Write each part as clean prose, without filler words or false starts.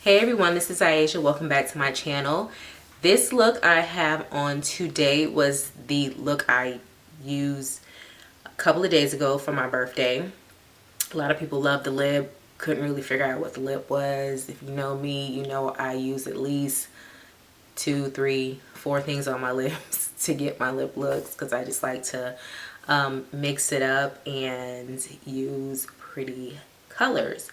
Hey everyone, this is Aisha. Welcome back to my channel. This look I have on today was the look I used a couple of days ago for my birthday. A lot of people love the lip. Couldn't really figure out what the lip was. If you know me, you know I use at least 2, 3, 4 things on my lips to get my lip looks because I just like to mix it up and use pretty colors.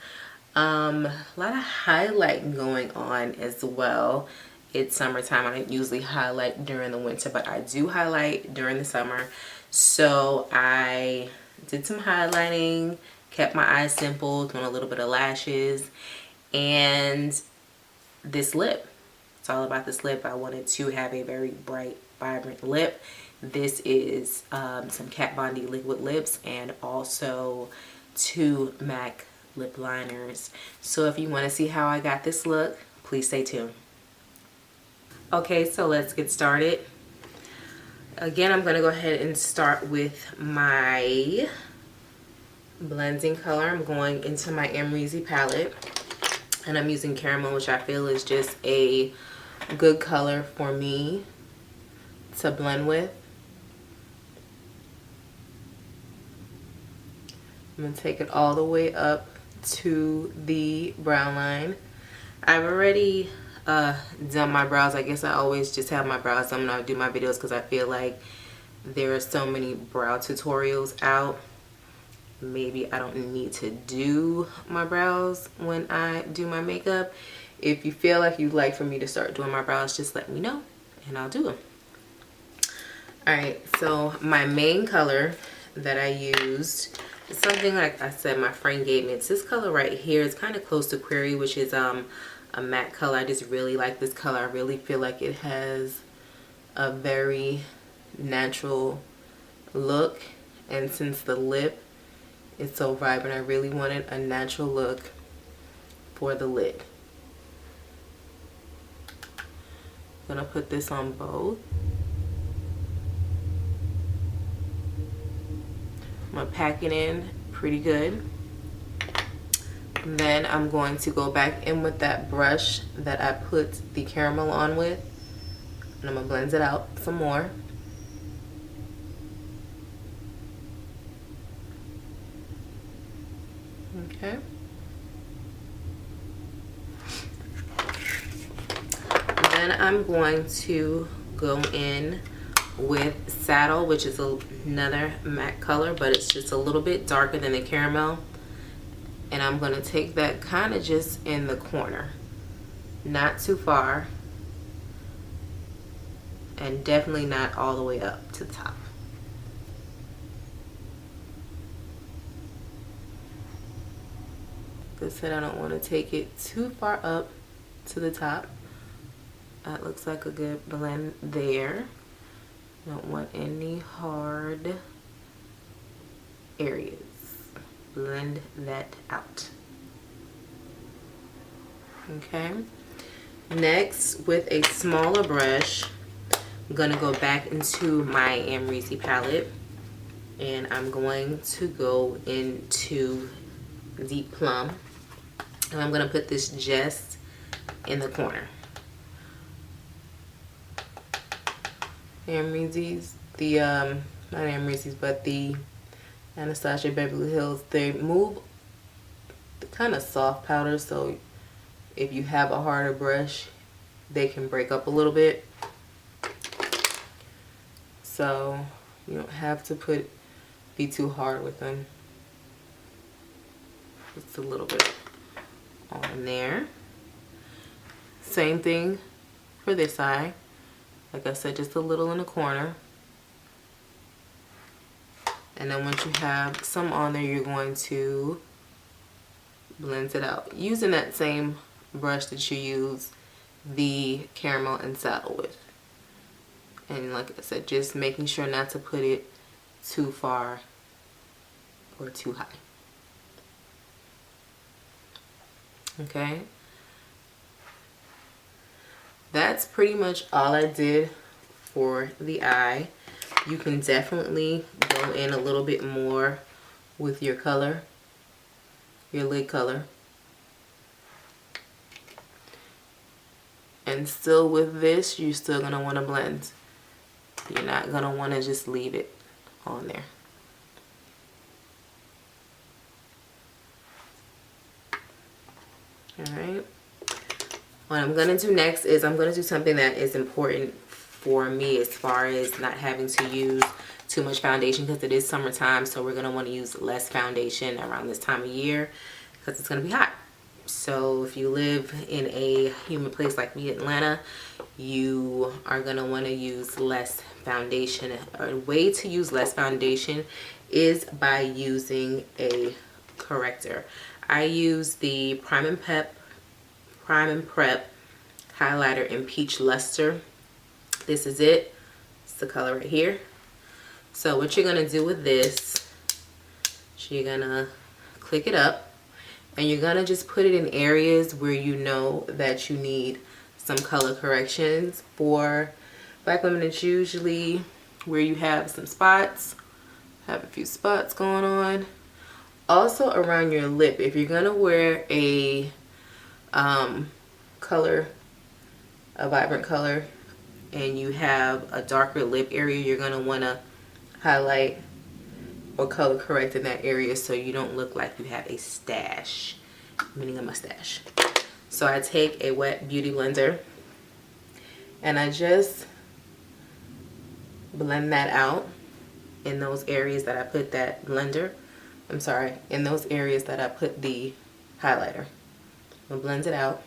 A lot of highlight going on as well. It's summertime. I don't usually highlight during the winter, but I do highlight during the summer. So I did some highlighting, kept my eyes simple, doing a little bit of lashes, and this lip. It's all about this lip. I wanted to have a very bright, vibrant lip. This is some Kat Von D liquid lips and also 2 MAC lip liners. So if you want to see how I got this look, please stay tuned. Okay, so let's get started. Again, I'm going to go ahead and start with my blending color. I'm going into my Amrezy palette and I'm using caramel, which I feel is just a good color for me to blend with. I'm going to take it all the way up to the brown line. I've already done my brows. I guess I always just have my brows done when I do my videos because I feel like there are so many brow tutorials out. Maybe I don't need to do my brows when I do my makeup. If you feel like you'd like for me to start doing my brows, just let me know and I'll do them. Alright, so my main color that I used, something like I said my friend gave me. It's this color right here. It's kind of close to Query, which is a matte color. I just really like this color. I really feel like it has a very natural look, and since the lip is so vibrant, I really wanted a natural look for the lid. I'm gonna put this on both. I'm going to pack it in pretty good. Then I'm going to go back in with that brush that I put the caramel on with. And I'm going to blend it out some more. Okay. Then I'm going to go in with Saddle, which is another matte color, but it's just a little bit darker than the caramel, and I'm going to take that kind of just in the corner, not too far, and definitely not all the way up to the top. Like I said, I don't want to take it too far up to the top. That looks like a good blend there. Don't want any hard areas. Blend that out. Okay. Next, with a smaller brush, I'm going to go back into my Amrezy palette. And I'm going to go into the Plum. And I'm going to put this just in the corner. Amrezy's, not Amrezy's, but the Anastasia Beverly Hills, they move kind of soft powder, so if you have a harder brush, they can break up a little bit. So you don't have to be too hard with them. Just a little bit on there. Same thing for this eye. Like I said, just a little in the corner. And then once you have some on there, you're going to blend it out. Using that same brush that you use the caramel and saddle with. And like I said, just making sure not to put it too far or too high. Okay. That's pretty much all I did for the eye. You can definitely go in a little bit more with your color, your lid color. And still with this, you're still going to want to blend. You're not going to want to just leave it on there. Alright. What I'm going to do next is I'm going to do something that is important for me as far as not having to use too much foundation, because it is summertime, so we're going to want to use less foundation around this time of year because it's going to be hot. So if you live in a humid place like me, Atlanta, you are going to want to use less foundation. A way to use less foundation is by using a corrector. I use the Prime and Prep highlighter in Peach Luster. This is it. It's the color right here. So what you're going to do with this, you're going to click it up. And you're going to just put it in areas where you know that you need some color corrections. For black women, it's usually where you have some spots, have a few spots going on. Also around your lip, if you're going to wear a vibrant color, and you have a darker lip area, you're going to want to highlight or color correct in that area so you don't look like you have a stash, meaning a mustache. So I take a wet beauty blender and I just blend that out in those areas that I put that blender. I'm sorry, in those areas that I put the highlighter. I'll blend it out.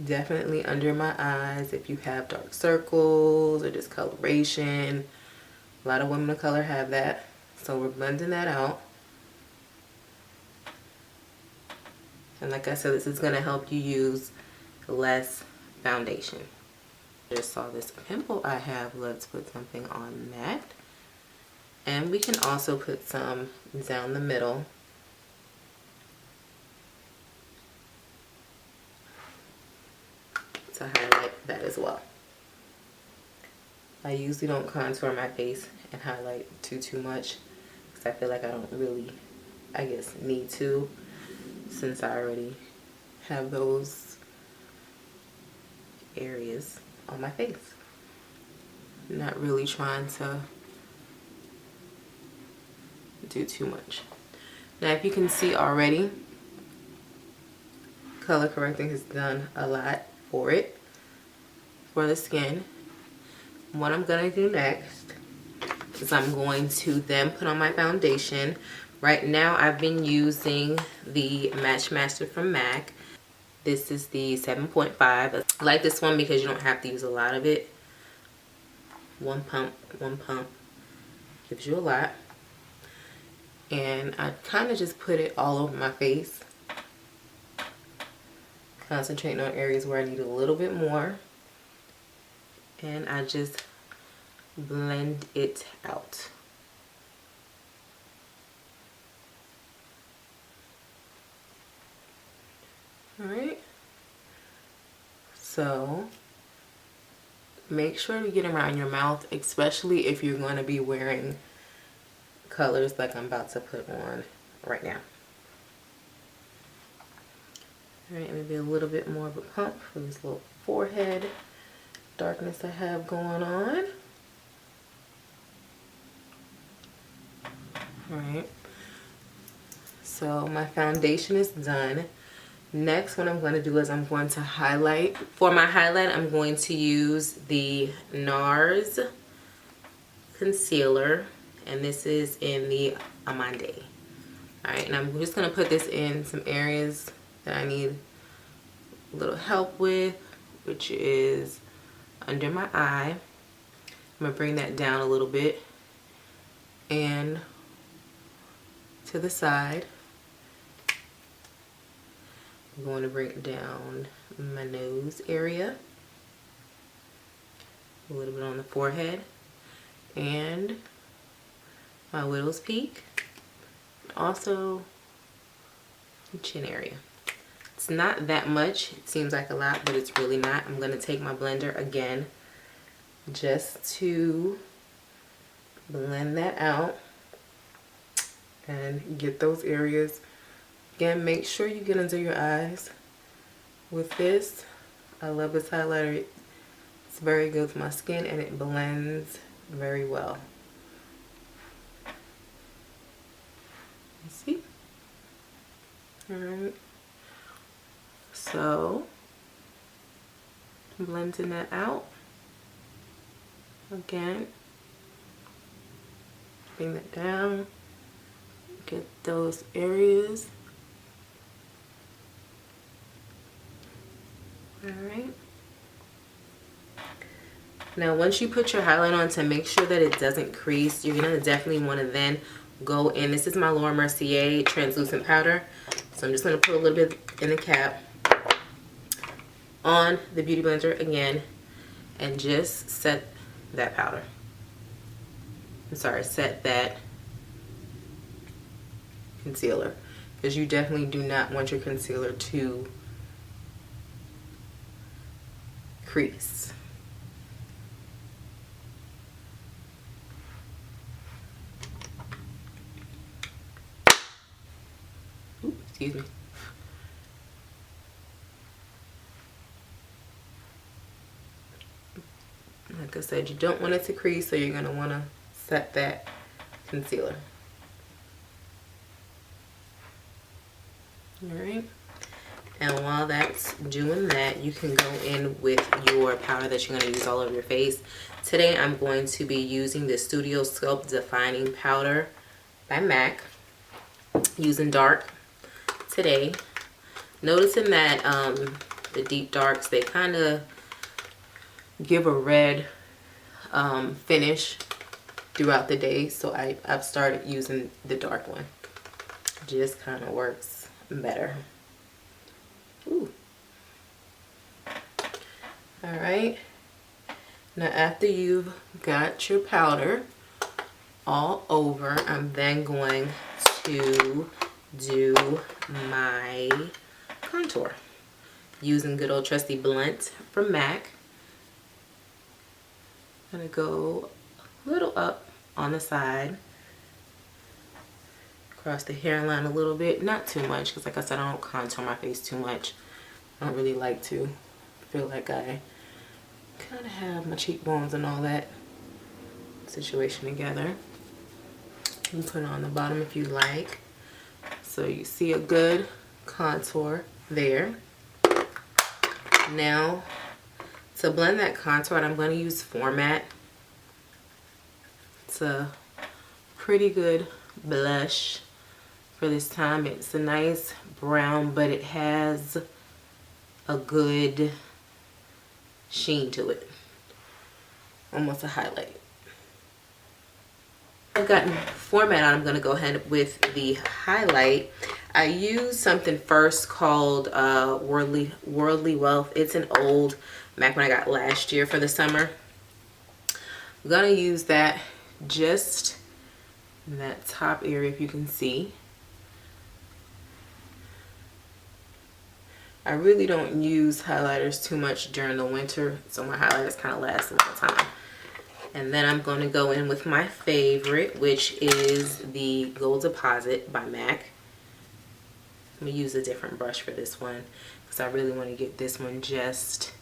Definitely under my eyes if you have dark circles or discoloration. A lot of women of color have that. So we're blending that out. And like I said, this is going to help you use less foundation. Just saw this pimple I have. Let's put something on that. And we can also put some down the middle. To highlight that as well. I usually don't contour my face and highlight too much because I feel like I don't really, I guess, need to, since I already have those areas on my face. I'm not really trying to do too much. Now if you can see already, color correcting has done a lot for it, for the skin. What I'm going to do next is I'm going to then put on my foundation. Right now I've been using the Matchmaster from MAC. This is the 7.5. I like this one because you don't have to use a lot of it. One pump gives you a lot. And I kind of just put it all over my face. Concentrating on areas where I need a little bit more. And I just blend it out. Alright. So make sure to get around your mouth, especially if you're going to be wearing colors like I'm about to put on right now. Alright, maybe a little bit more of a pump for this little forehead darkness I have going on. Alright, so my foundation is done. Next, what I'm going to do is I'm going to highlight. For my highlight, I'm going to use the Nars concealer, and this is in the Amande. Alright, and I'm just going to put this in some areas that I need a little help with, which is under my eye. I'm going to bring that down a little bit and to the side. I'm going to bring it down my nose area, a little bit on the forehead, and my widow's peak, also the chin area. It's not that much. It seems like a lot, but it's really not. I'm going to take my blender again just to blend that out and get those areas. Again, make sure you get under your eyes with this. I love this highlighter. It's very good for my skin and it blends very well. You see? Alright. So, blending that out. Again. Bring that down. Get those areas. Alright. Now once you put your highlight on, to make sure that it doesn't crease, you're going to definitely want to then go in. This is my Laura Mercier translucent powder. So I'm just going to put a little bit in the cap on the Beauty Blender again and just set that powder. I'm sorry, set that concealer, because you definitely do not want your concealer to crease. Ooh, excuse me. Like I said, you don't want it to crease, so you're going to want to set that concealer. Alright. And while that's doing that, you can go in with your powder that you're going to use all over your face. Today I'm going to be using the Studio Sculpt Defining Powder by MAC. Using dark today. Noticing that the deep darks, they kind of give a red finish throughout the day. So I've started using the dark one. Just kind of works better. Ooh. Alright. Now after you've got your powder all over, I'm then going to do my contour using good old trusty blunt from MAC. I'm going to go a little up on the side, across the hairline a little bit, not too much, because like I said, I don't contour my face too much. I don't really like to. I feel like I kind of have my cheekbones and all that situation together. You can put it on the bottom if you like, so you see a good contour there. Now to blend that contour, I'm going to use Format. It's a pretty good blush for this time. It's a nice brown, but it has a good sheen to it, almost a highlight. I've gotten Format on. I'm going to go ahead with the highlight. I used something first called Worldly Wealth. It's an old MAC one I got last year for the summer. I'm going to use that just in that top area, if you can see. I really don't use highlighters too much during the winter, so my highlighters kind of last a long time. And then I'm going to go in with my favorite, which is the Gold Deposit by MAC. I'm going to use a different brush for this one, because I really want to get this one just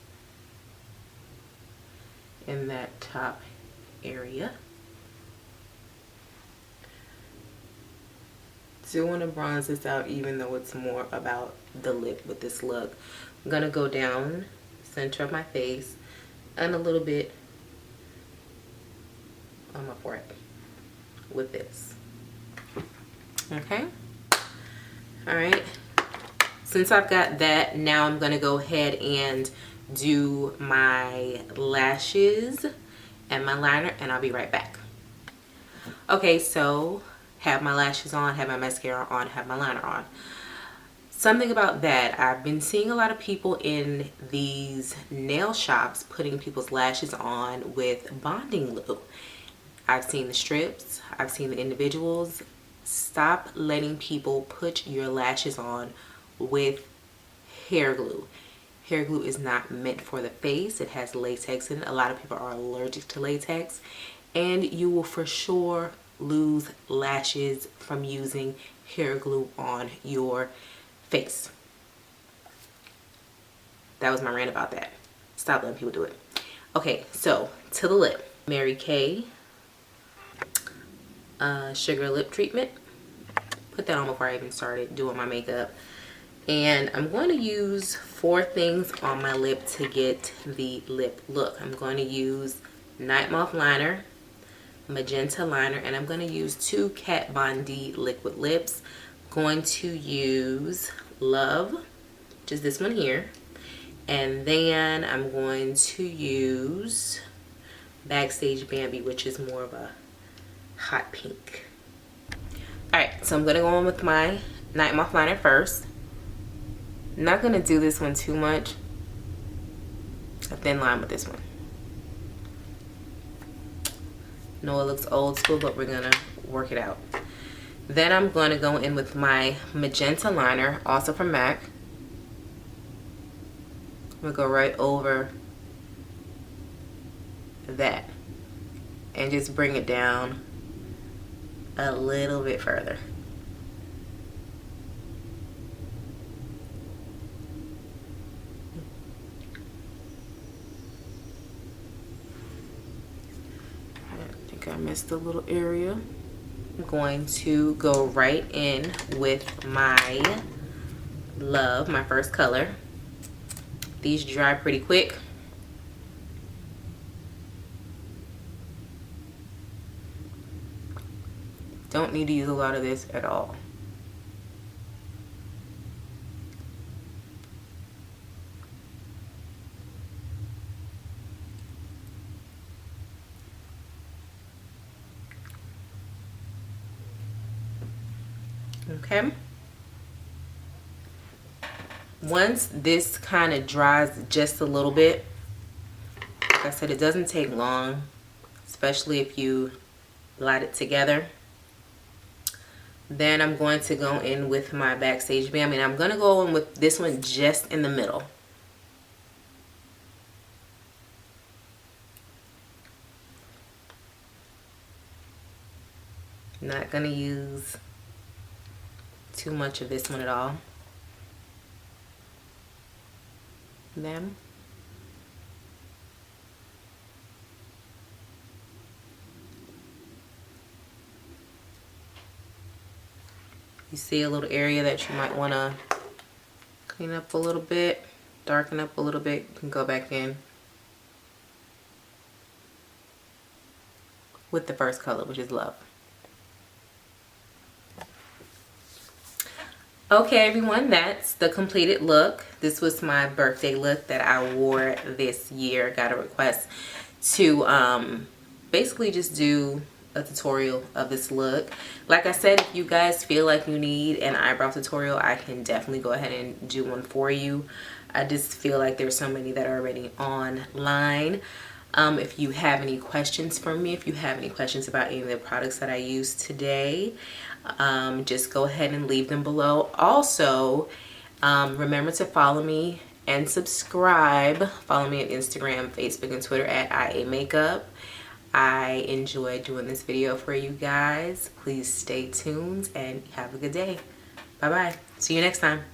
in that top area. Still want to bronze this out, even though it's more about the lip with this look. I'm going to go down center of my face and a little bit on my forehead with this. Okay. Alright. Since I've got that, now I'm going to go ahead and do my lashes and my liner, and I'll be right back. Okay, so have my lashes on, have my mascara on, have my liner on. Something about that, I've been seeing a lot of people in these nail shops putting people's lashes on with bonding glue. I've seen the strips, I've seen the individuals. Stop letting people put your lashes on with hair glue. Hair glue is not meant for the face. It has latex in it. A lot of people are allergic to latex, and you will for sure lose lashes from using hair glue on your face. that was my rant about that. Stop letting people do it. Okay, so to the lip. Mary Kay Sugar Lip Treatment. Put that on before I even started doing my makeup. And I'm going to use 4 things on my lip to get the lip look. I'm going to use Night Moth liner, Magenta liner, and I'm going to use 2 Kat Von D liquid lips. I'm going to use Love, which is this one here. And then I'm going to use Backstage Bambi, which is more of a hot pink. Alright, so I'm going to go in with my Night Moth liner first. I'm not going to do this one too much. A thin line with this one. No, it looks old school, but we're going to work it out. Then I'm going to go in with my Magenta liner, also from MAC. I'm going to go right over that and just bring it down a little bit further. I think I missed a little area. I'm going to go right in with my Love, my first color. These dry pretty quick. Don't need to use a lot of this at all. Okay. Once this kind of dries just a little bit, like I said, it doesn't take long, especially if you blot it together. Then I'm going to go in with my Backstage Bambi, and I'm going to go in with this one just in the middle. Not going to use too much of this one at all. Then you see a little area that you might want to clean up a little bit, darken up a little bit, you can go back in with the first color, which is Love. Okay everyone, that's the completed look. This was my birthday look that I wore this year. Got a request to basically just do a tutorial of this look. Like I said, if you guys feel like you need an eyebrow tutorial, I can definitely go ahead and do one for you. I just feel like there's so many that are already online. If you have any questions for me, if you have any questions about any of the products that I used today, just go ahead and leave them below. Also, remember to follow me and subscribe. Follow me on Instagram, Facebook, and Twitter at IAMakeup. I enjoyed doing this video for you guys. Please stay tuned and have a good day. Bye bye. See you next time.